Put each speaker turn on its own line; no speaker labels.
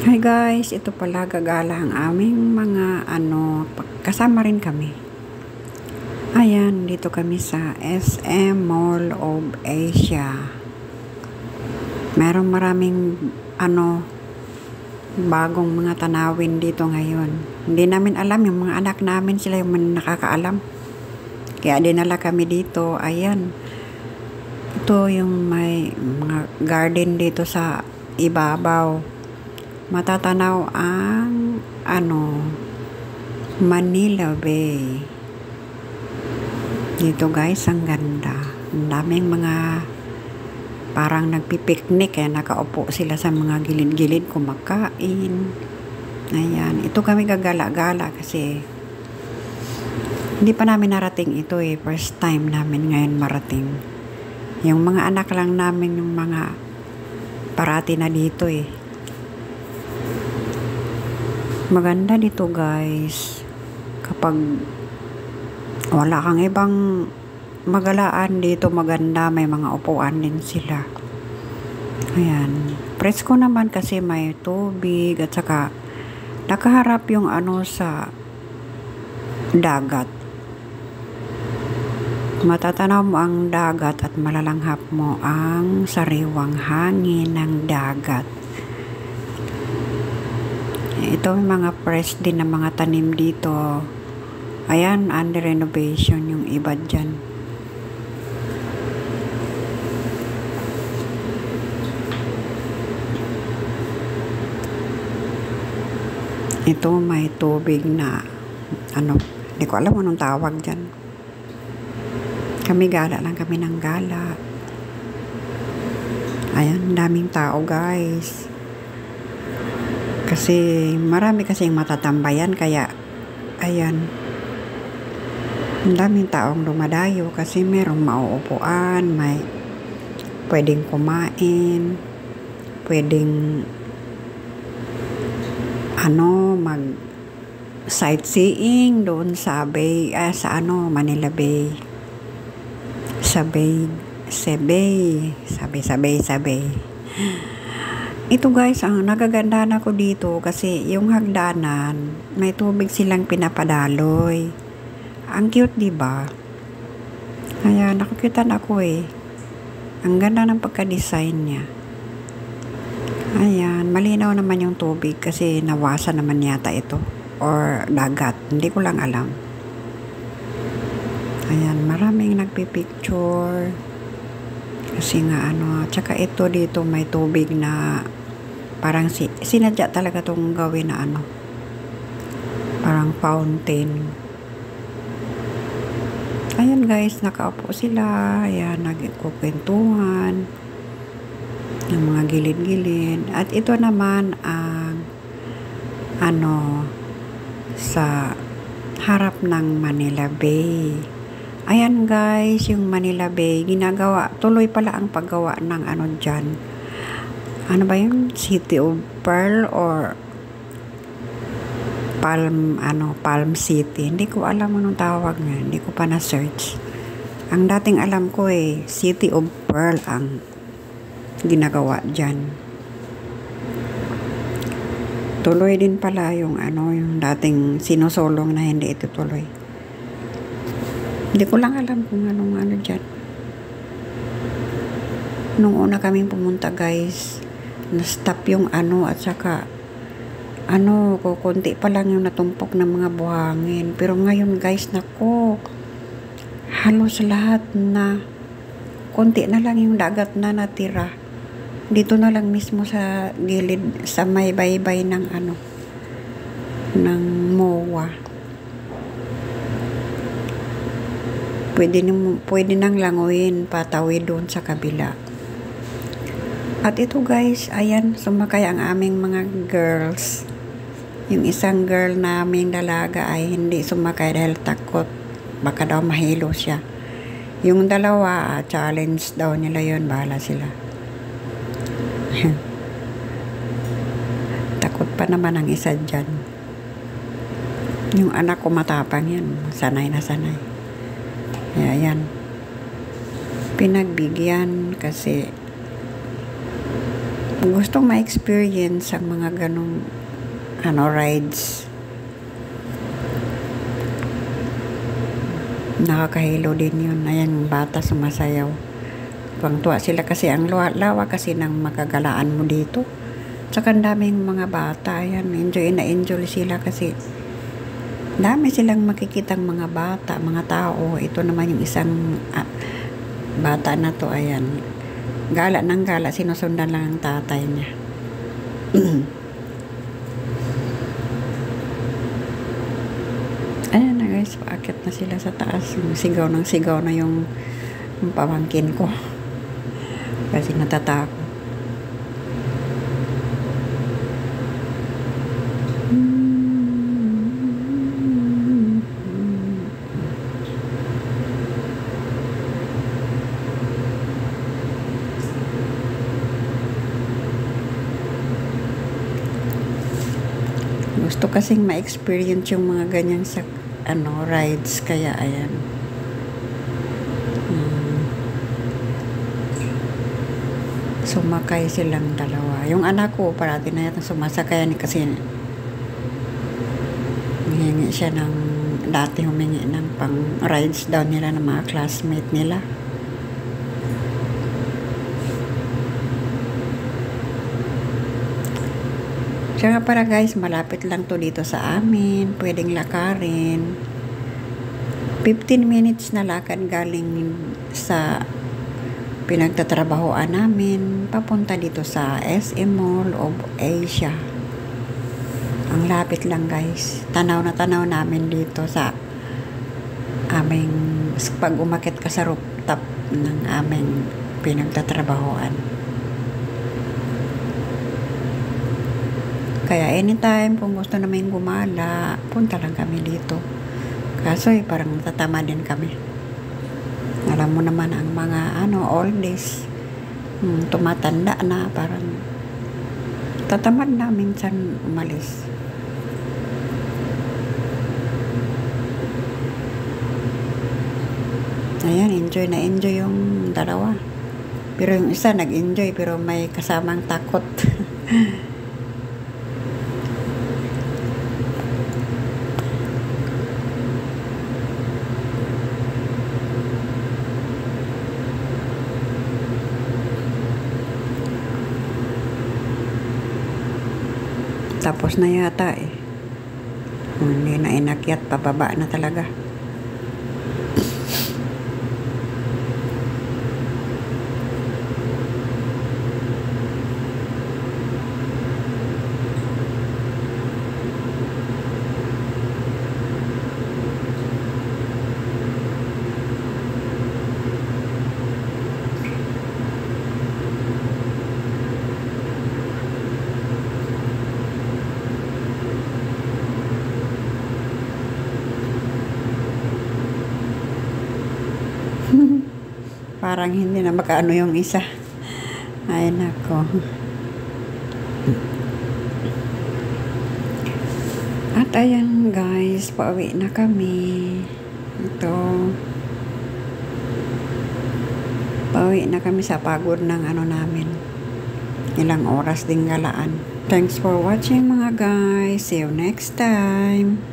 Hi guys, ito pala gagala ang aming mga kasama rin kami. Ayan, dito kami sa SM Mall of Asia. Merong maraming bagong mga tanawin dito ngayon. Hindi namin alam, yung mga anak namin sila yung nakakaalam. Kaya dinala kami dito. Ayan. Ito yung may mga garden dito sa ibabaw. Matatanaw ang Manila Bay. Dito guys, ang ganda. Ang daming mga parang nagpipiknik nakaupo sila sa mga gilid-gilid kumakain. Ayan, ito kami gagala-gala kasi hindi pa namin narating ito first time namin ngayon marating. Yung mga anak lang namin yung mga parati na dito Maganda dito guys kapag wala kang ibang magalaan dito, maganda, may mga upuan din sila. Ayan, presko naman kasi may tubig at saka nakaharap yung sa dagat. Matatanaw mo ang dagat at malalanghap mo ang sariwang hangin ng dagat. Ito may mga fresh din na mga tanim dito. Ayan, under renovation yung iba dyan. Ito may tubig na hindi ko alam anong tawag dyan. Kami gala lang kami ng gala. Ayan, daming tao guys. Kasi marami kasing matatambayan kaya ayan. Ang daming taong dumadayo kasi merong mauupuan, may pwedeng kumain, pwedeng mag sightseeing doon sa Bay, Manila Bay. Sa Bay. Ito guys, ang nagagandahan ako dito kasi yung hagdanan, may tubig silang pinapadaloy. Ang cute, diba? Kaya nakukitan ako Ang ganda ng pagka-design niya. Ayan, malinaw naman yung tubig kasi nawasan naman yata ito. Or dagat, hindi ko lang alam. Ayan, maraming nagpipicture. Kasi nga tsaka ito dito may tubig na parang sinadya talaga tong gawin na parang fountain. Ayan guys, nakaupo sila. Ayan, nagkukwentuhan ng mga gilid-gilid. At ito naman ang sa harap ng Manila Bay. Ayan guys, yung Manila Bay, tuloy pala ang paggawa ng dyan. Ano ba yung City of Pearl or Palm City? Hindi ko alam anong tawag nga, hindi ko pa na-search. Ang dating alam ko City of Pearl ang ginagawa dyan. Tuloy din pala yung yung dating sinusulong na hindi ito tuloy. Hindi ko lang alam kung anong dyan. Nung una kaming pumunta guys, na-stop yung at saka kukunti pa lang yung natumpok ng mga buhangin. Pero ngayon guys, nako, halos lahat na, konti na lang yung dagat na natira. Dito na lang mismo sa gilid, sa may baybay ng ng MOA. Pwede nang languyin patawid doon sa kabila. At ito guys, ayan, sumakay ang aming mga girls. Yung isang girl naming dalaga ay hindi sumakay dahil takot. Baka daw mahilo siya. Yung dalawa, challenge daw nila yon, bahala sila. Takot pa naman ang isa dyan. Yung anak ko matapang yan. Sanay na sanay. Ayan. Pinagbigyan kasi gustong ma-experience ang mga ganong rides. Nakakahilo din yun. Ayan, bata sumasayaw. Tuwang-tuwa sila kasi ang lawa kasi ng makagalaan mo dito. Tsaka ang daming mga bata. Ayan, enjoy na enjoy sila kasi dami silang makikitang mga bata, mga tao. Ito naman yung isang bata na to. Ayan, gala ng gala, sinusundan lang ang tatay niya. Ayan na guys, paakit na sila sa taas. Sigaw na yung pamangkin ko. Kasi natatakot. Gusto kasing ma-experience yung mga ganyan sa rides, kaya ayan. Sumakay silang dalawa. Yung anak ko parati na yata sumasakay kasi humingi siya dati humingi ng pang rides daw nila ng mga classmate nila. Kaya para guys, malapit lang to dito sa amin. Pwedeng lakarin. 15 minutes na lakad galing sa pinagtatrabahoan namin. Papunta dito sa SM Mall of Asia. Ang lapit lang guys. Tanaw na tanaw namin dito sa aming, pag umakit ka sa rooftop ng aming pinagtatrabahoan. Kaya anytime kung gusto namin gumala, punta lang kami dito. Kaso parang tatama din kami. Alam mo naman ang mga oldies, tumatanda na, parang tatamad na minsan umalis. Ayan, enjoy na enjoy yung dalawa. Pero yung isa nag-enjoy pero may kasamang takot. Tapos na yata eh. Hindi na inakyat, pababa na talaga. Parang hindi na makaano yung isa. Ay nako. At ayan guys, pauwi na kami. Ito. Pauwi na kami sa pagod ng namin. Ilang oras din galaan. Thanks for watching mga guys. See you next time.